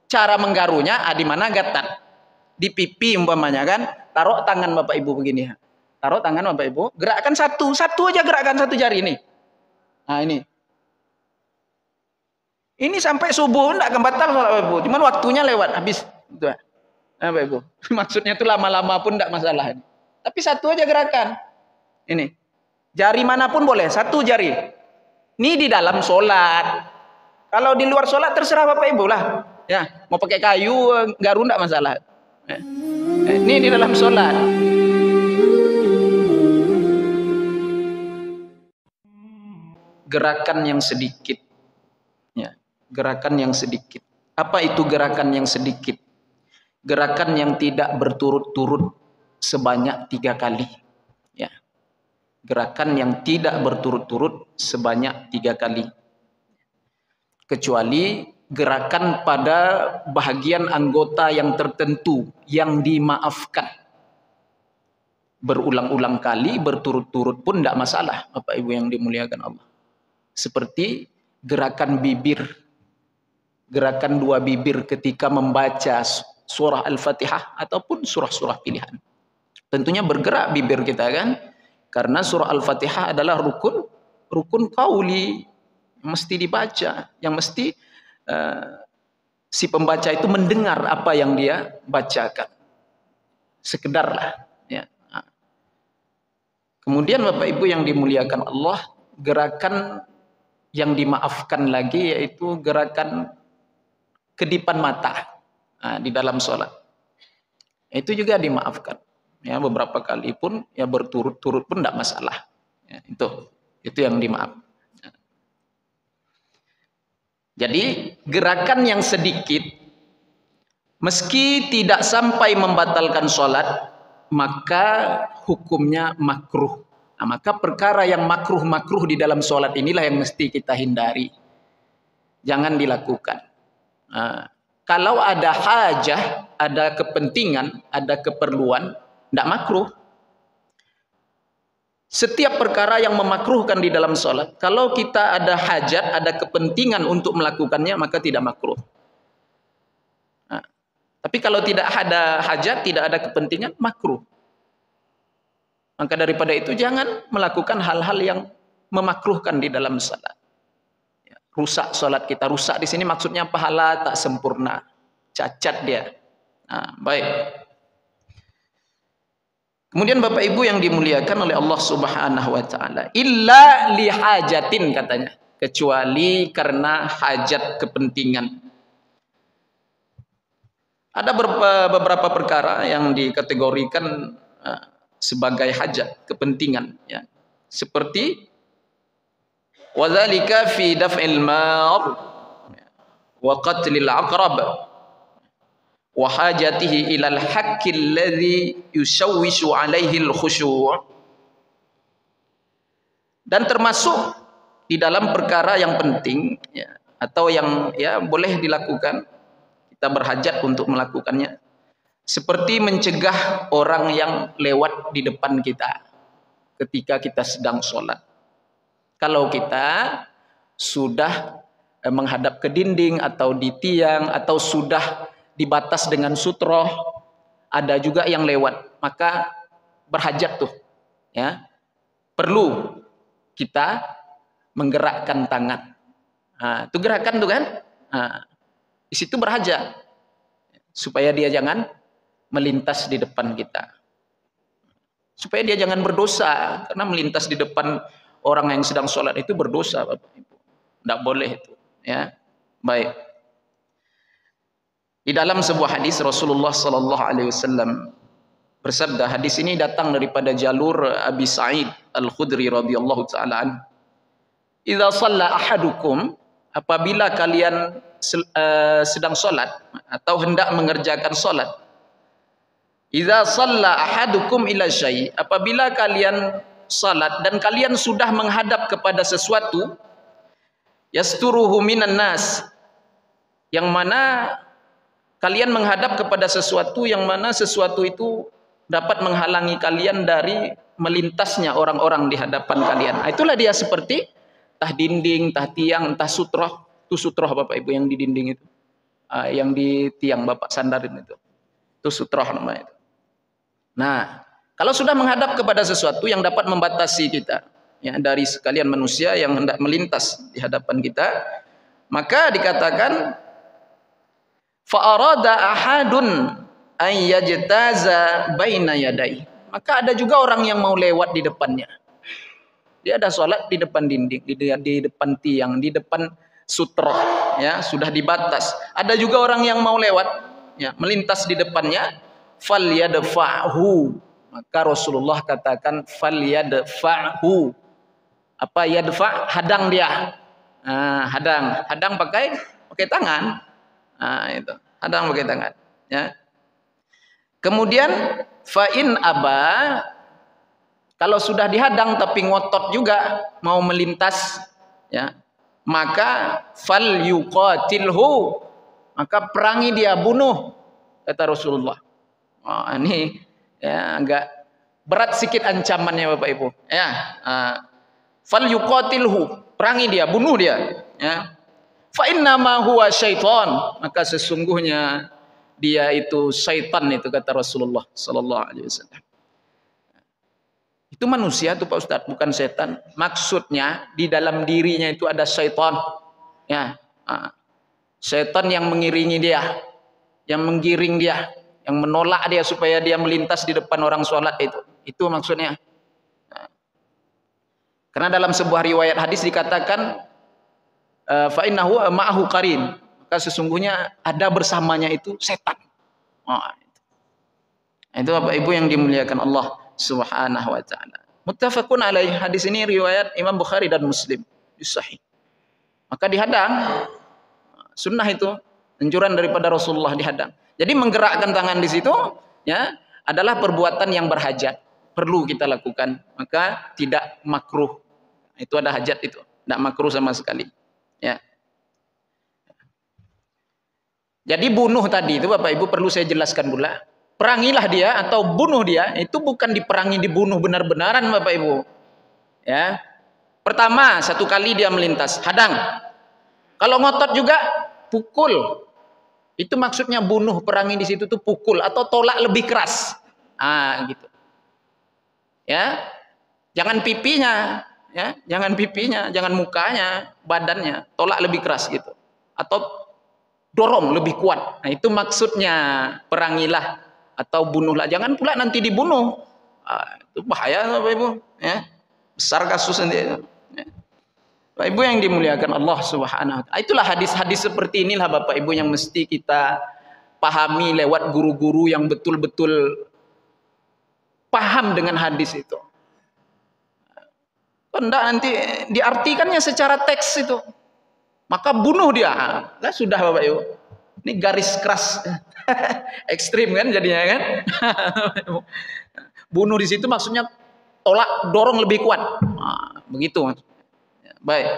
Cara menggarunya di mana gatat? Di pipi umpamanya kan. Taruh tangan Bapak Ibu begini. Taruh tangan Bapak Ibu, gerakkan satu aja, gerakkan satu jari ini. Nah ini. Ini sampai subuh enggak akan batal sholat Bapak Ibu. Cuman waktunya lewat habis. Nah, Bapak Ibu. Maksudnya itu lama-lama pun enggak masalah. Tapi satu aja gerakan. Ini. Jari manapun boleh, satu jari. Ini di dalam sholat. Kalau di luar sholat terserah Bapak Ibu lah. Ya, mau pakai kayu, garu enggak masalah. Ini di dalam sholat. Gerakan yang sedikit. Ya, gerakan yang sedikit. Apa itu gerakan yang sedikit? Gerakan yang tidak berturut-turut sebanyak 3 kali. Ya. Gerakan yang tidak berturut-turut sebanyak 3 kali. Kecuali gerakan pada bahagian anggota yang tertentu yang dimaafkan. Berulang-ulang kali, berturut-turut pun tidak masalah, Bapak Ibu yang dimuliakan Allah. Seperti gerakan bibir. Gerakan 2 bibir ketika membaca surah Al-Fatihah ataupun surah-surah pilihan. Tentunya bergerak bibir kita kan. Karena surah Al-Fatihah adalah rukun qauli yang mesti dibaca, yang mesti si pembaca itu mendengar apa yang dia bacakan. Sekedarlah ya. Kemudian Bapak Ibu yang dimuliakan Allah, gerakan yang dimaafkan lagi yaitu gerakan kedipan mata di dalam sholat. Itu juga dimaafkan. Ya, beberapa kali pun ya berturut-turut pun tidak masalah. Ya, itu yang dimaaf. Ya. Jadi gerakan yang sedikit meski tidak sampai membatalkan sholat maka hukumnya makruh. Nah, maka perkara yang makruh di dalam sholat inilah yang mesti kita hindari. Jangan dilakukan. Nah, kalau ada hajah, ada kepentingan, ada keperluan, tidak makruh. Setiap perkara yang memakruhkan di dalam sholat, kalau kita ada hajat, ada kepentingan untuk melakukannya, maka tidak makruh. Nah, tapi kalau tidak ada hajat, tidak ada kepentingan, makruh. Maka daripada itu jangan melakukan hal-hal yang memakruhkan di dalam sholat. Ya, rusak sholat kita. Rusak di sini maksudnya pahala tak sempurna, cacat dia. Nah, baik. Kemudian Bapak Ibu yang dimuliakan oleh Allah Subhanahu wa taala, illa lihajatin katanya, kecuali karena hajat kepentingan. Ada beberapa perkara yang dikategorikan sebagai hajat kepentingan ya. Seperti wadzalika fi daf'il mar wa qatlil aqrab wa hajatihi ilal haqqi alladhi yusawwisu alaihi al-khusyu'. Dan termasuk di dalam perkara yang penting ya, atau yang ya boleh dilakukan, kita berhajat untuk melakukannya, seperti mencegah orang yang lewat di depan kita ketika kita sedang sholat. Kalau kita sudah menghadap ke dinding atau di tiang atau sudah dibatas dengan sutroh, ada juga yang lewat, maka berhajat tuh ya, perlu kita menggerakkan tangan. Nah, itu gerakan tuh kan. Nah, di situ berhajat supaya dia jangan melintas di depan kita, supaya dia jangan berdosa, karena melintas di depan orang yang sedang sholat itu berdosa Bapak Ibu, tidak boleh itu ya. Baik. Di dalam sebuah hadis Rasulullah sallallahu alaihi wasallam bersabda, hadis ini datang daripada jalur Abi Sa'id Al-Khudri radhiyallahu taala an. Idza shalla ahadukum, apabila kalian sedang salat atau hendak mengerjakan salat. Idza shalla ahadukum ila syai', apabila kalian salat dan kalian sudah menghadap kepada sesuatu, yasturuhu minan nas, yang mana kalian menghadap kepada sesuatu yang mana sesuatu itu dapat menghalangi kalian dari melintasnya orang-orang di hadapan kalian. Nah, itulah dia seperti entah dinding, entah tiang, entah sutroh. Itu sutroh Bapak Ibu yang di dinding itu. yang di tiang Bapak sandarin itu. Itu sutroh namanya itu. Nah, kalau sudah menghadap kepada sesuatu yang dapat membatasi kita, ya, dari sekalian manusia yang hendak melintas di hadapan kita, maka dikatakan fa'arada ahadun an yajtaza baina yadai. Maka ada juga orang yang mau lewat di depannya. Dia ada sholat di depan dinding, di depan tiang, di depan sutroh, ya, sudah dibatas. Ada juga orang yang mau lewat, ya, melintas di depannya, falyadfa'hu. Maka Rasulullah katakan falyadfa'hu. Apa yadfa'? Hadang dia. Nah, hadang pakai tangan. Nah, itu. Hadang pakai tangan, ya. Kemudian fa'in aba, kalau sudah dihadang tapi ngotot juga mau melintas, ya, maka fal yuqatilhu, maka perangi dia, bunuh, kata Rasulullah. Ini ya agak berat sedikit ancamannya Bapak Ibu, ya. Fal yuqatilhu, perangi dia, bunuh dia, ya. Fa innama huwa syaitan, maka sesungguhnya dia itu syaitan, itu kata Rasulullah sallallahu alaihi wasallam. Itu manusia tuh Pak Ustadz, bukan setan. Maksudnya di dalam dirinya itu ada syaitan, ya. Setan yang mengiringi dia, yang menggiring dia, yang menolak dia supaya dia melintas di depan orang sholat itu. Itu maksudnya. Karena dalam sebuah riwayat hadis dikatakan fa innahu ma'ahu qarin, maka sesungguhnya ada bersamanya itu setan. Itu Bapak Ibu yang dimuliakan Allah Subhanahu wa taala. Muttafaqun alaih, hadis ini riwayat Imam Bukhari dan Muslim di sahih. Maka dihadang, sunnah itu, anjuran daripada Rasulullah dihadang. Jadi menggerakkan tangan di situ, ya, adalah perbuatan yang berhajat, perlu kita lakukan, maka tidak makruh. Itu ada hajat itu, tidak makruh sama sekali, ya. Jadi bunuh tadi itu Bapak Ibu perlu saya jelaskan pula. Perangilah dia atau bunuh dia, itu bukan diperangi, dibunuh benar-benaran Bapak Ibu, ya. Pertama, satu kali dia melintas, hadang. Kalau ngotot juga pukul. Itu maksudnya bunuh, perangi di situ tuh pukul atau tolak lebih keras. Gitu. Ya. Jangan pipinya, ya, jangan pipinya, jangan mukanya, badannya, tolak lebih keras gitu. Atau dorong lebih kuat. Nah, itu maksudnya perangilah atau bunuhlah. Jangan pula nanti dibunuh. Itu bahaya Bapak Ibu, ya. Besar kasus nanti. Ya. Bapak Ibu yang dimuliakan Allah Subhanahu wa taala. Itulah hadis-hadis seperti inilah Bapak Ibu yang mesti kita pahami lewat guru-guru yang betul-betul paham dengan hadis itu. Hendak nanti diartikannya secara teks itu. Maka bunuh dia. Lah sudah Bapak Ibu. Ini garis keras. Ekstrim kan jadinya kan. Bunuh di situ maksudnya tolak, dorong lebih kuat. Begitu. Baik.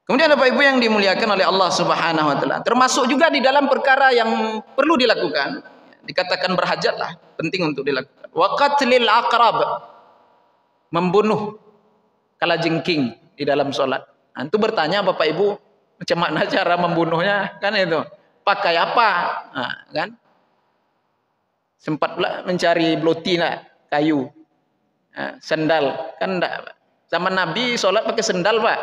Kemudian Bapak Ibu yang dimuliakan oleh Allah Subhanahu wa taala, termasuk juga di dalam perkara yang perlu dilakukan, dikatakan berhajatlah, penting untuk dilakukan. Wa qatlil aqrab, membunuh kalajengking di dalam sholat. Nah, itu bertanya Bapak Ibu, macam mana cara membunuhnya? Kan itu. Pakai apa? Nah, kan? Sempat pula mencari blotina, kayu. Nah, sendal. Kan enggak. Zaman Nabi sholat pakai sendal, Pak.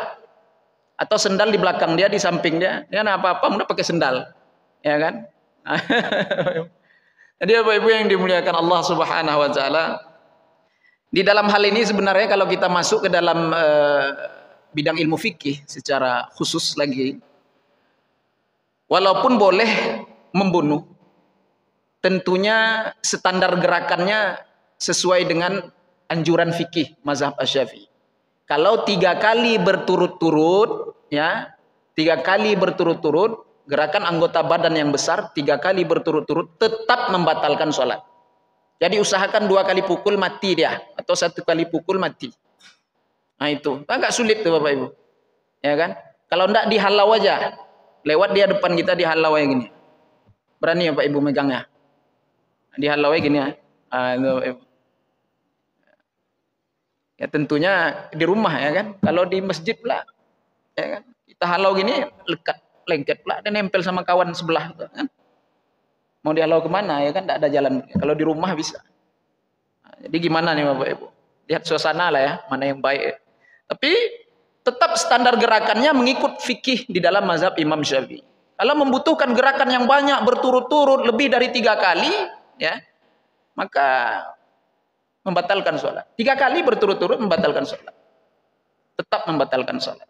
Atau sendal di belakang dia, di samping dia. Dia apa-apa, mudah pakai sendal. Ya kan? Jadi Bapak Ibu yang dimuliakan Allah Subhanahu wa taala, di dalam hal ini sebenarnya kalau kita masuk ke dalam bidang ilmu fikih secara khusus lagi, walaupun boleh membunuh, tentunya standar gerakannya sesuai dengan anjuran fikih mazhab Asy-Syafi'i. Kalau 3 kali berturut-turut, ya, 3 kali berturut-turut, gerakan anggota badan yang besar 3 kali berturut-turut tetap membatalkan sholat. Jadi usahakan 2 kali pukul mati dia, atau 1 kali pukul mati. Nah itu, agak sulit tuh Bapak Ibu, ya kan? Kalau enggak dihalau aja, lewat dia depan kita dihalau aja gini. Berani ya Bapak Ibu megangnya? Dihalau aja gini ya. Ya tentunya di rumah ya kan. Kalau di masjid pula, ya kan, kita halau gini lekat. lengket pula, dia nempel sama kawan sebelah, kan? Mau dihalau kemana ya kan? Tidak ada jalan. Kalau di rumah bisa. Jadi gimana nih Bapak Ibu? Lihat suasana lah ya, mana yang baik. Tapi tetap standar gerakannya mengikut fikih di dalam mazhab Imam Syafi'i. Kalau membutuhkan gerakan yang banyak berturut-turut lebih dari 3 kali, ya, maka membatalkan sholat. 3 kali berturut-turut membatalkan sholat. Tetap membatalkan sholat.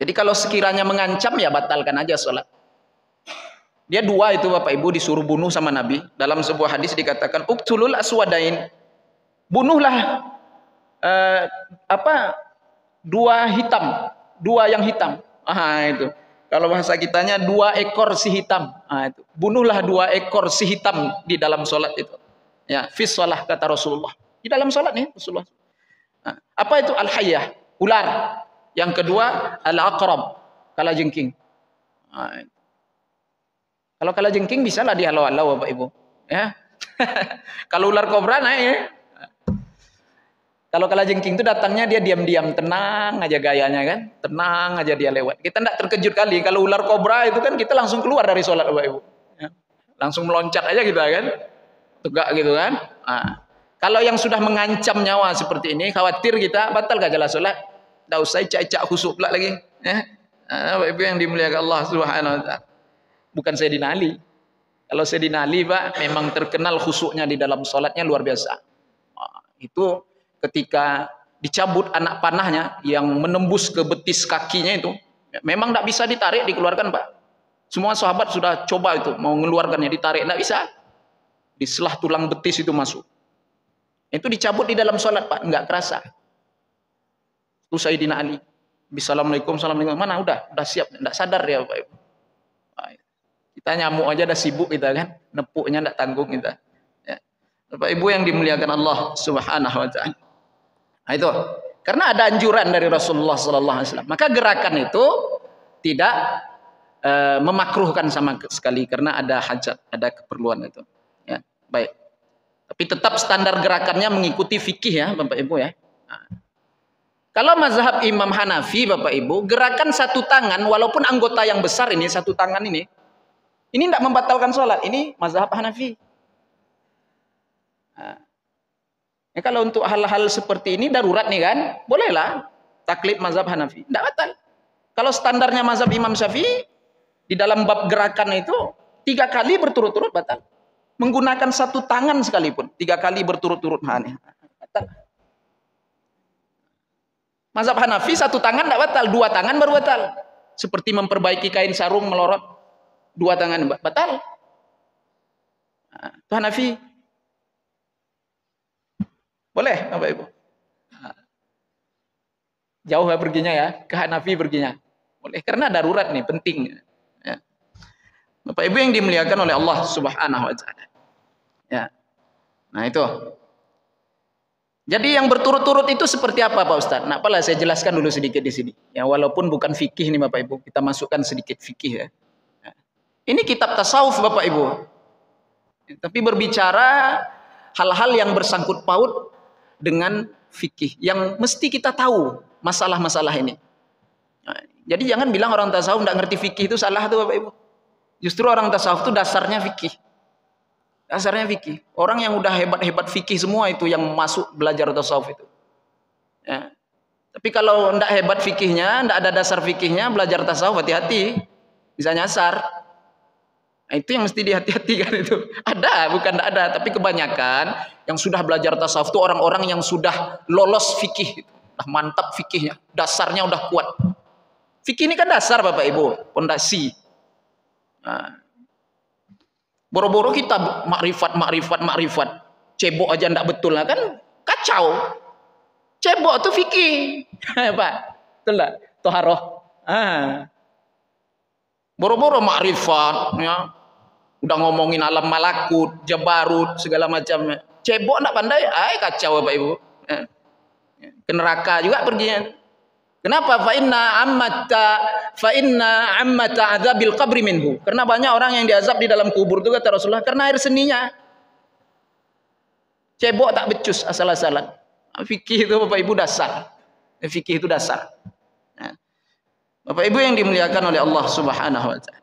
Jadi kalau sekiranya mengancam ya batalkan aja sholat. Dia 2 itu Bapak Ibu disuruh bunuh sama Nabi. Dalam sebuah hadis dikatakan uqtulul aswadain. Bunuhlah 2 hitam, 2 yang hitam. Itu. Kalau bahasa kitanya 2 ekor si hitam. Itu. Bunuhlah 2 ekor si hitam di dalam sholat itu. Ya, fis shalah kata Rasulullah. Di dalam sholat nih Rasulullah. Apa itu al-hayyah? Ular. Yang kedua al-aqrab, kalajengking. Kalau kalajengking bisa lah dihalau-halau Bapak Ibu. Ya. Kalau ular kobra naik ya. Kalau kalajengking itu datangnya dia diam-diam, tenang aja gayanya kan, tenang aja dia lewat. Kita tidak terkejut kali. Kalau ular kobra itu kan kita langsung keluar dari sholat Bapak Ibu. Ya. Langsung meloncat aja kita kan, tegak gitu kan. Kalau yang sudah mengancam nyawa seperti ini, khawatir kita batal gak jalan sholat. Tidak usah icak-icak khusuk pula lagi. Ya. Bapak Ibu yang dimuliakan Allah Subhanahu Wa Taala. Bukan Sayyidina Ali. Kalau Sayyidina Ali Pak, memang terkenal khusuknya di dalam sholatnya luar biasa. Itu ketika dicabut anak panahnya yang menembus ke betis kakinya itu, memang tidak bisa ditarik, dikeluarkan Pak. Semua sahabat sudah coba itu, mau mengeluarkannya, ditarik, tidak bisa. Di selah tulang betis itu masuk. Itu dicabut di dalam sholat Pak, nggak kerasa. Itu Sayyidina Ali. Bismillahirrahmanirrahim, assalamualaikum. Mana udah siap, tidak sadar dia Bapak Ibu. Kita nyamuk aja dah sibuk kita kan, nepuknya tidak tanggung kita. Ya. Bapak Ibu yang dimuliakan Allah Subhanahu Wa Taala. Nah, itu karena ada anjuran dari Rasulullah Sallallahu Alaihi Wasallam. Maka gerakan itu tidak memakruhkan sama sekali karena ada hajat, ada keperluan itu. Ya, baik. Tapi tetap standar gerakannya mengikuti fikih ya, Bapak Ibu ya. Nah. Kalau mazhab Imam Hanafi, Bapak Ibu, gerakan satu tangan walaupun anggota yang besar ini, satu tangan ini tidak membatalkan sholat. Ini mazhab Hanafi. Nah. Ya, kalau untuk hal-hal seperti ini darurat nih kan, bolehlah taklid mazhab Hanafi, tidak batal. Kalau standarnya mazhab Imam Syafi'i di dalam bab gerakan itu 3 kali berturut-turut batal. Menggunakan satu tangan sekalipun 3 kali berturut-turut batal. Mazhab Hanafi satu tangan tidak batal, 2 tangan baru batal. Seperti memperbaiki kain sarung melorot, 2 tangan batal. Itu Hanafi. Boleh Bapak Ibu. Jauh ya perginya ya, ke Hanafi perginya. Boleh, karena darurat nih, penting. Ya. Bapak Ibu yang dimuliakan oleh Allah Subhanahu Wa Taala. Ya. Nah itu. Jadi yang berturut-turut itu seperti apa Pak Ustadz? Nah, apalah saya jelaskan dulu sedikit di sini. Ya, walaupun bukan fikih nih Bapak Ibu, kita masukkan sedikit fikih ya. Ini kitab tasawuf Bapak Ibu. Ya, tapi berbicara hal-hal yang bersangkut paut dengan fikih yang mesti kita tahu masalah-masalah ini. Nah, jadi jangan bilang orang tasawuf tidak ngerti fikih itu salah tuh Bapak Ibu. Justru orang tasawuf itu dasarnya fikih. Dasarnya fikih. Orang yang udah hebat-hebat fikih semua itu yang masuk belajar tasawuf itu. Ya. Tapi kalau tidak hebat fikihnya, tidak ada dasar fikihnya, belajar tasawuf hati-hati, bisa nyasar. Nah, itu yang mesti dihati-hati kan itu. Ada, bukan tidak ada, tapi kebanyakan yang sudah belajar tasawuf itu orang-orang yang sudah lolos fikih, udah mantap fikihnya, dasarnya udah kuat. Fikih ini kan dasar Bapak Ibu, pondasi. Nah, boro-boro kita makrifat, cebok aja ndak betul lah kan kacau. Cebok tuh fikih, Pak, betul lah, toharoh. Boro-boro makrifat, ya, udah ngomongin alam malakut, jabarut, segala macam. Cebok ndak pandai, kacau Bapak Ibu. Ke neraka juga perginya. Kenapa? Fa inna ammata adzabil qabri minhu. Karena banyak orang yang diazab di dalam kubur itu kata Rasulullah karena air seninya. Cebok tak becus asal-asalan. Fikih itu Bapak Ibu dasar. Fikih itu dasar. Nah. Bapak Ibu yang dimuliakan oleh Allah Subhanahu wa taala.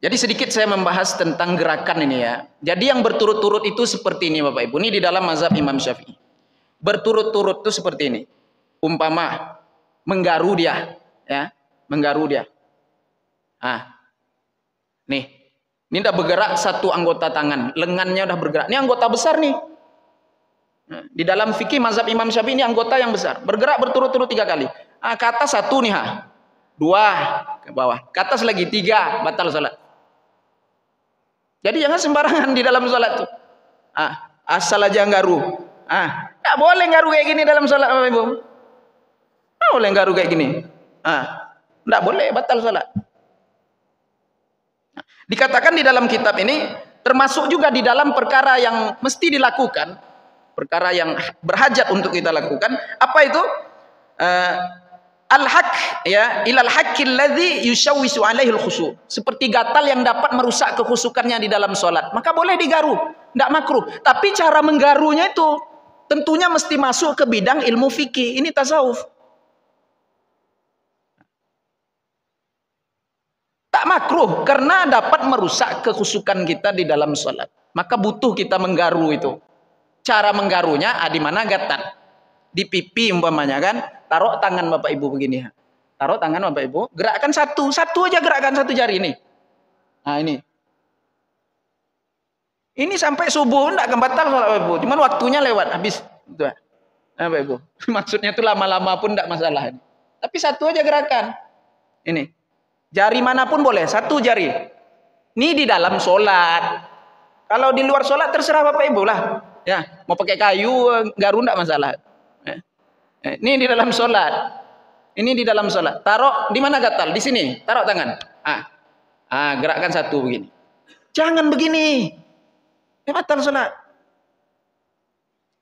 Jadi sedikit saya membahas tentang gerakan ini ya. Jadi yang berturut-turut itu seperti ini Bapak Ibu. Ini di dalam mazhab Imam Syafi'i. Berturut-turut itu seperti ini. Umpama menggaru dia, ya, menggaru dia. Ah, nih, ini udah bergerak satu anggota tangan, lengannya udah bergerak. Ini anggota besar nih. Nah, di dalam fikih mazhab Imam Syafi'i ini anggota yang besar, bergerak berturut-turut 3 kali. Ah, ke atas 1 nih, 2 ke bawah, ke atas lagi 3, batal salat. Jadi jangan sembarangan di dalam salat tuh. Asal aja nggaru. Nggak boleh nggaru kayak gini dalam salat Bapak Ibu. Nggak boleh nggaru kayak gini. Nggak boleh, batal salat. Dikatakan di dalam kitab ini termasuk juga di dalam perkara yang mesti dilakukan, perkara yang berhajat untuk kita lakukan. Apa itu? Al-haq, ya, ilal haqqil ladzi yushawwisu alaihi al-khusyu'. Seperti gatal yang dapat merusak kekhusukannya di dalam salat. Maka boleh digaru, enggak makruh. Tapi cara menggarunya itu tentunya mesti masuk ke bidang ilmu fikih. Ini tasawuf. Tak makruh karena dapat merusak kekhusukan kita di dalam salat. Maka butuh kita menggaru itu. Cara menggarunya di mana gatal? Di pipi umpamanya kan, taruh tangan Bapak Ibu begini. Taruh tangan Bapak Ibu, gerakkan satu aja, gerakkan 1 jari ini. Nah ini. Ini sampai subuh enggak akan batal salat Bapak Ibu. Cuman waktunya lewat habis. Gitu. Nah, Bapak Ibu. Maksudnya itu lama-lama pun enggak masalah. Tapi 1 aja gerakan. Ini. Jari manapun boleh, 1 jari. Ini di dalam sholat. Kalau di luar sholat terserah Bapak Ibu lah. Ya, mau pakai kayu, garu enggak masalah. Ini di dalam sholat. Ini di dalam sholat. Taruh di mana gatal? Di sini. Taruh tangan. Gerakkan 1 begini. Jangan begini. Batal sholat.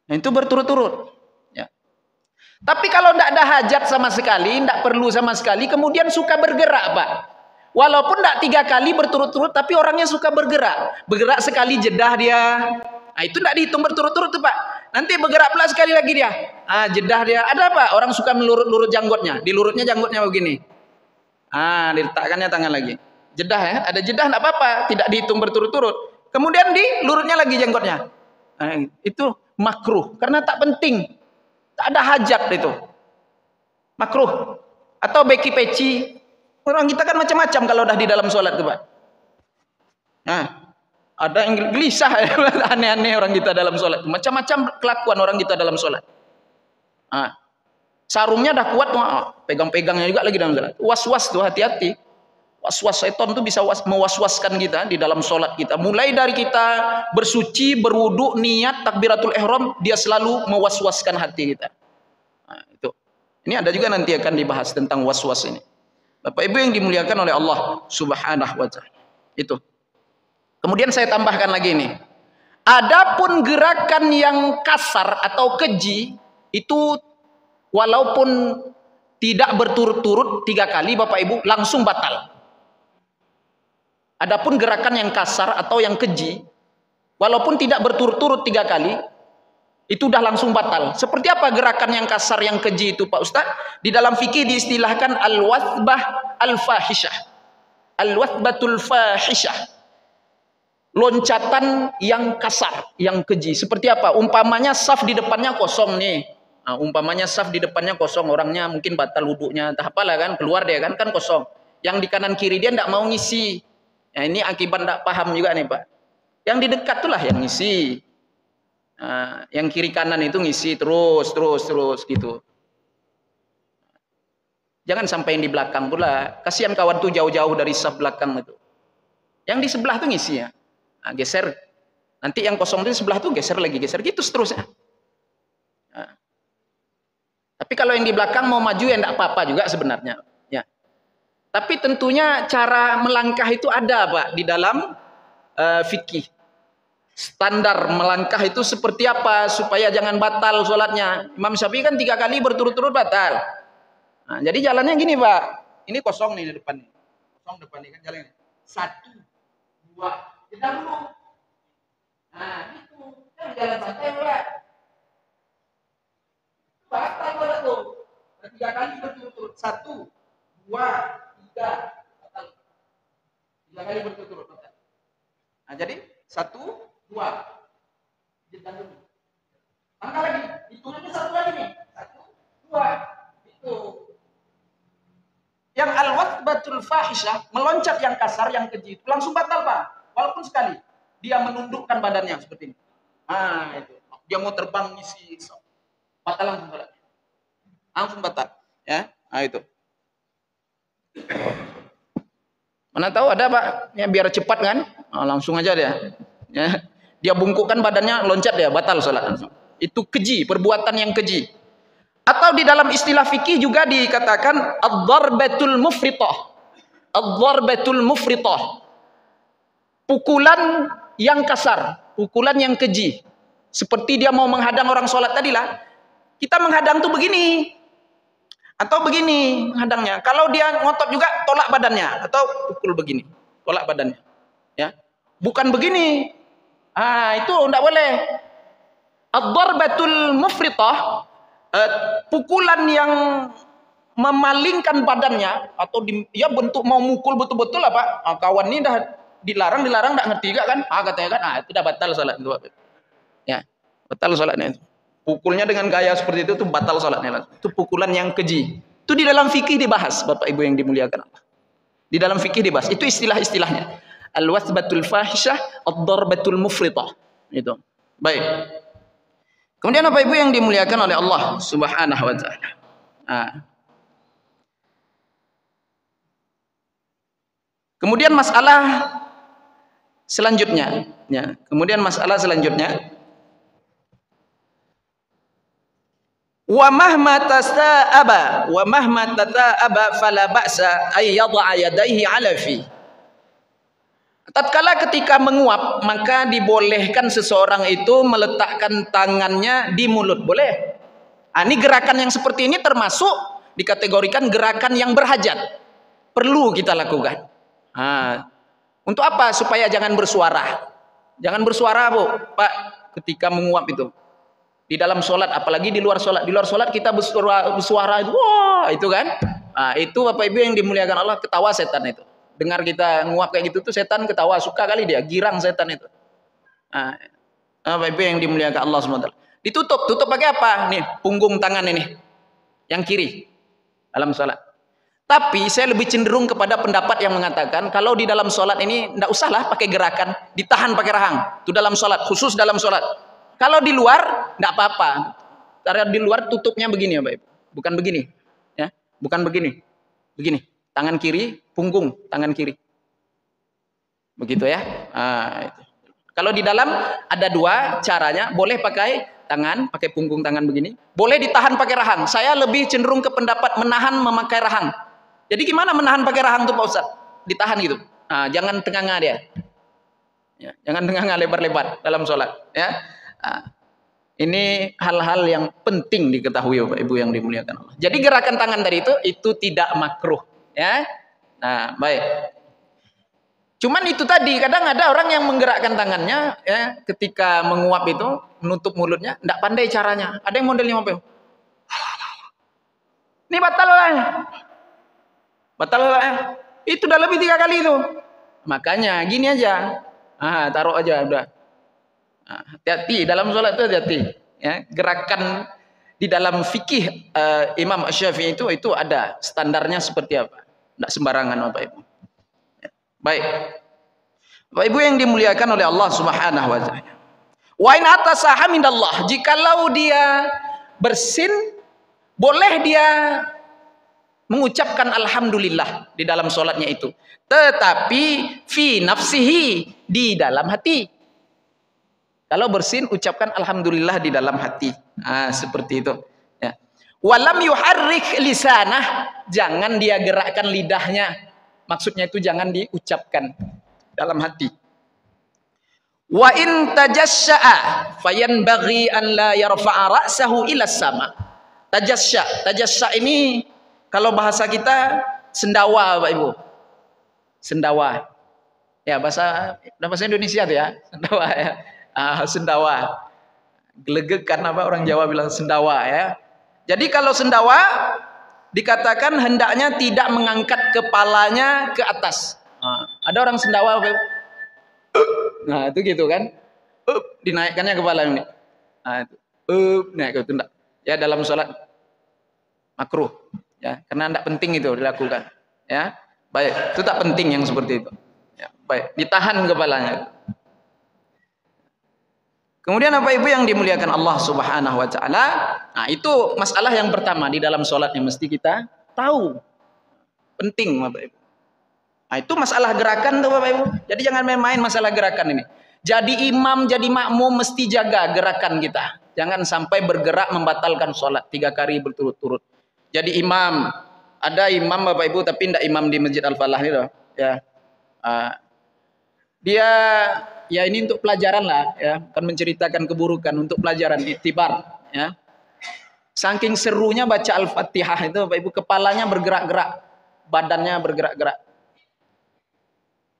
Nah, itu berturut-turut. Ya. Tapi kalau tidak ada hajat sama sekali, tidak perlu sama sekali, kemudian suka bergerak, Pak. Walaupun tidak 3 kali berturut-turut, tapi orangnya suka bergerak. Bergerak sekali jedah dia. Nah, itu tidak dihitung berturut-turut tuh, Pak. Nanti bergerak pula sekali lagi dia. Jedah dia. Ada apa? Orang suka melurut-lurut janggutnya. Dilurutnya janggutnya begini. Diletakkannya tangan lagi. Jedah ya. Ada jedah tidak apa-apa. Tidak dihitung berturut-turut. Kemudian dilurutnya lagi janggutnya. Itu makruh. Karena tak penting. Tak ada hajat itu. Makruh. Atau beki peci. Orang kita kan macam-macam kalau udah di dalam sholat tuh, Pak. Ada yang gelisah, aneh-aneh orang kita dalam sholat. Macam-macam kelakuan orang kita dalam sholat. Sarungnya dah kuat, pegang-pegangnya juga lagi dalam sholat. Was-was tuh, hati-hati. Was-was setan tuh bisa mewaswaskan kita di dalam sholat kita. Mulai dari kita bersuci, berwudu, niat, takbiratul ihram, dia selalu mewaswaskan hati kita. Itu. Ini ada juga nanti akan dibahas tentang was-was ini. Bapak Ibu yang dimuliakan oleh Allah Subhanahu wa taala. Itu. Kemudian saya tambahkan lagi nih. Adapun gerakan yang kasar atau keji itu walaupun tidak berturut-turut 3 kali Bapak Ibu langsung batal. Adapun gerakan yang kasar atau yang keji walaupun tidak berturut-turut 3 kali itu udah langsung batal. Seperti apa gerakan yang kasar yang keji itu Pak Ustadz? Di dalam fikih diistilahkan al-wathbah al-fahishah. Al-wathbatul fahishah. Loncatan yang kasar, yang keji. Seperti apa? Umpamanya saf di depannya kosong nih. Umpamanya saf di depannya kosong, orangnya mungkin batal wudhunya, entah apalah kan, keluar dia kan kosong. Yang di kanan kiri dia tidak mau ngisi. Nah, ini akibat tidak paham juga nih Pak. Yang di dekat itulah yang ngisi. Yang kiri kanan itu ngisi terus gitu. Jangan sampai yang di belakang pula. Kasihan kawan tuh jauh-jauh dari saf belakang itu. Yang di sebelah tuh ngisi ya. Geser. Nanti yang kosong di sebelah tuh geser lagi, geser gitu seterusnya. Tapi kalau yang di belakang mau maju ya enggak apa-apa juga sebenarnya. Ya. Tapi tentunya cara melangkah itu ada Pak di dalam fikih. Standar melangkah itu seperti apa supaya jangan batal sholatnya. Imam Syafi'i kan 3 kali berturut-turut batal. Jadi jalannya gini Pak. Ini kosong nih di depan nih. Kosong depan nih kan jalannya. 1, 2. Jeda dulu. Itu. Kan jalan santai Pak. Batal pada tuh. 3 kali berturut-turut. 1, 2, 3. 3 kali berturut-turut. Nah, jadi 1, 2. Jeda dulu. Angka lagi. Hitungnya 1 lagi nih. 1, 2. Itu. Yang al-wathbatul fahisyah, meloncat yang kasar, yang keji, itu langsung batal, Pak. Walaupun sekali dia menundukkan badannya seperti ini. Ah, itu. Dia mau terbang ngisi, batal langsung batal. Langsung batal, ya. Ah, itu. Mana tahu ada, Pak, ya biar cepat kan? Ah, langsung aja dia. Ya. Dia bungkukkan badannya, loncat dia, batal salat langsung. Itu keji, perbuatan yang keji. Atau di dalam istilah fikih juga dikatakan ad-darbatul mufritah. Ad-darbatul mufritah. Pukulan yang kasar, pukulan yang keji. Seperti dia mau menghadang orang sholat tadilah. Kita menghadang tuh begini. Atau begini menghadangnya. Kalau dia ngotot juga, tolak badannya. Atau pukul begini, tolak badannya. Ya, bukan begini. Ah, itu enggak boleh. Ad-darbatul mufritah, pukulan yang memalingkan badannya atau ya bentuk mau mukul betul-betul lah, Pak. Ah, kawan ini dah dilarang enggak ngerti juga kan? Ah, katanya kan, itu dah batal salat itu. Ya, batal salatnya itu. Pukulnya dengan gaya seperti itu batal salatnya. Itu pukulan yang keji. Itu di dalam fikih dibahas, Bapak Ibu yang dimuliakan Allah. Di dalam fikih dibahas. Itu istilah-istilahnya. Al-wathbatul fahisyah, ad-darbatul mufritah. Itu. Baik. Kemudian Bapak Ibu yang dimuliakan oleh Allah Subhanahu wa taala. Nah. Kemudian masalah selanjutnya, ya. Kemudian masalah selanjutnya, wa mahma tata'aba fala ba'sa ay yad'a yadayhi 'ala fi. Tatkala ketika menguap, maka dibolehkan seseorang itu meletakkan tangannya di mulut. Boleh. Nah, ini gerakan yang seperti ini termasuk dikategorikan gerakan yang berhajat. Perlu kita lakukan. Nah, untuk apa? Supaya jangan bersuara. Jangan bersuara, Bu, Pak, ketika menguap itu. Di dalam sholat, apalagi di luar sholat. Di luar sholat kita bersuara, wah, itu kan. Nah, itu Bapak Ibu yang dimuliakan Allah, ketawa setan itu. Dengar kita nguap kayak gitu tuh setan ketawa, suka kali dia, girang setan itu. Nah, Bapak Ibu yang dimuliakan Allah SWT. Tutup pakai apa? Nih, punggung tangan ini. Yang kiri. Dalam sholat. Tapi saya lebih cenderung kepada pendapat yang mengatakan kalau di dalam sholat ini enggak usahlah pakai gerakan, ditahan pakai rahang. Itu dalam sholat, khusus dalam sholat. Kalau di luar enggak apa-apa. Karena di luar tutupnya begini ya, Bapak Ibu. Bukan begini. Ya, bukan begini. Begini. Tangan kiri, punggung tangan kiri. Begitu ya. Nah, itu. Kalau di dalam ada 2 caranya, boleh pakai tangan, pakai punggung tangan begini, boleh ditahan pakai rahang. Saya lebih cenderung ke pendapat menahan memakai rahang. Jadi gimana menahan pakai rahang tuh Pak Ustaz? Ditahan gitu. Nah, jangan tengah-tengah dia. Ya, jangan tengah-tengah lebar-lebar dalam sholat. Ya. Nah, ini hal-hal yang penting diketahui Bapak Ibu yang dimuliakan Allah. Jadi gerakan tangan tadi itu tidak makruh. Ya, nah baik. Cuman itu tadi kadang ada orang yang menggerakkan tangannya ya ketika menguap itu menutup mulutnya, tidak pandai caranya. Ada yang modelnya apa? Ini batal lah. Batal lah. Itu udah lebih 3 kali itu. Makanya gini aja. Taruh aja udah. Hati-hati dalam sholat itu hati-hati. Ya, gerakan di dalam fikih Imam Syafi'i itu ada standarnya seperti apa. Tidak sembarangan Bapak Ibu. Ya. Baik. Bapak Ibu yang dimuliakan oleh Allah Subhanahu wa taala. Wa in atasaha mindallah, jikalau dia bersin, boleh dia mengucapkan alhamdulillah di dalam sholatnya itu. Tetapi fi nafsihi, di dalam hati. Kalau bersin ucapkan alhamdulillah di dalam hati. Seperti itu. Ya. Walam yuharrik lisanah, jangan dia gerakkan lidahnya. Maksudnya itu jangan diucapkan dalam hati. Wa in tajassa'a fayanbaghi an la yarfa'a ra'sahu ila sama. Tajassa ini kalau bahasa kita sendawa, Pak Ibu. Sendawa. Ya, bahasa Indonesia tuh ya, sendawa ya. Sendawa. Gelegek kan apa orang Jawa bilang sendawa ya. Jadi kalau sendawa dikatakan hendaknya tidak mengangkat kepalanya ke atas. Ada orang sendawa, nah itu gitu kan, dinaikkannya kepala ini. Nah itu, naik ke tunda. Ya dalam sholat makruh, ya karena tidak penting itu dilakukan. Ya, baik, itu tak penting yang seperti itu. Ya, baik, ditahan kepalanya. Kemudian apa ibu yang dimuliakan Allah Subhanahu wa taala? Nah, itu masalah yang pertama di dalam sholat yang mesti kita tahu. Penting Bapak Ibu. Nah, itu masalah gerakan tuh Bapak Ibu. Jadi jangan main-main masalah gerakan ini. Jadi imam, jadi makmum mesti jaga gerakan kita. Jangan sampai bergerak membatalkan sholat 3 kali berturut-turut. Jadi imam, ada imam Bapak Ibu tapi tidak imam di Masjid Al-Falah itu, ya. Dia ya ini untuk pelajaran lah, ya, akan menceritakan keburukan untuk pelajaran iktibar, ya. Saking serunya baca Al-Fatihah itu Bapak Ibu, kepalanya bergerak-gerak, badannya bergerak-gerak.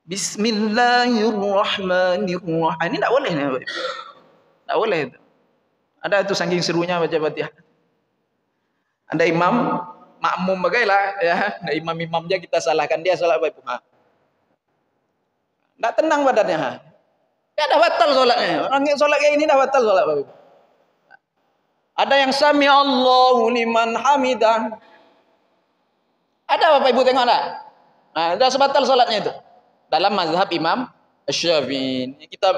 Bismillahirrahmanirrahim. Ini tidak boleh nih Bapak Ibu. Tidak boleh itu. Ada itu saking serunya baca Fatihah. Ada imam, makmum bagailah, ya. Nah, imam-imamnya kita salahkan, dia salah Bapak Ibu. Tidak tenang badannya. Ya dah batal sholatnya. Orang yang sholat kayak ini dah batal sholat Bapak Ibu. Ada yang sami Allahu liman hamidah. Ada Bapak Ibu tengok tak? Nah, dah sebatal sholatnya itu. Dalam mazhab Imam Asy-Syafi'i. Kita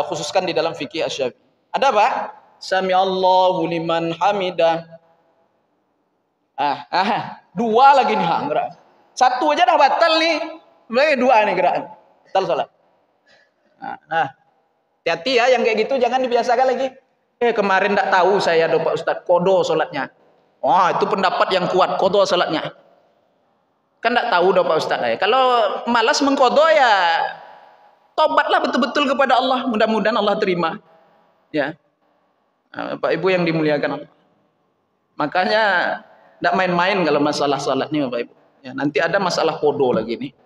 khususkan di dalam fikih Asy-Syafi'i. Ada Pak? Sami Allahu liman hamidah. Dua lagi nih gerak. Satu aja dah batal nih. Lagi dua nih gerakan. Batal sholat. Hati-hati ya yang kayak gitu, jangan dibiasakan lagi. Kemarin tak tahu saya Pak Ustadz, kodo sholatnya. Wah, itu pendapat yang kuat, kodo sholatnya. Kan tak tahu Pak Ustadz. Kalau malas mengkodo ya tobatlah betul-betul kepada Allah. Mudah-mudahan Allah terima. Ya, Bapak Ibu yang dimuliakan Allah. Makanya tidak main-main kalau masalah sholat nih Bapak Ibu. Ya, nanti ada masalah kodo lagi nih.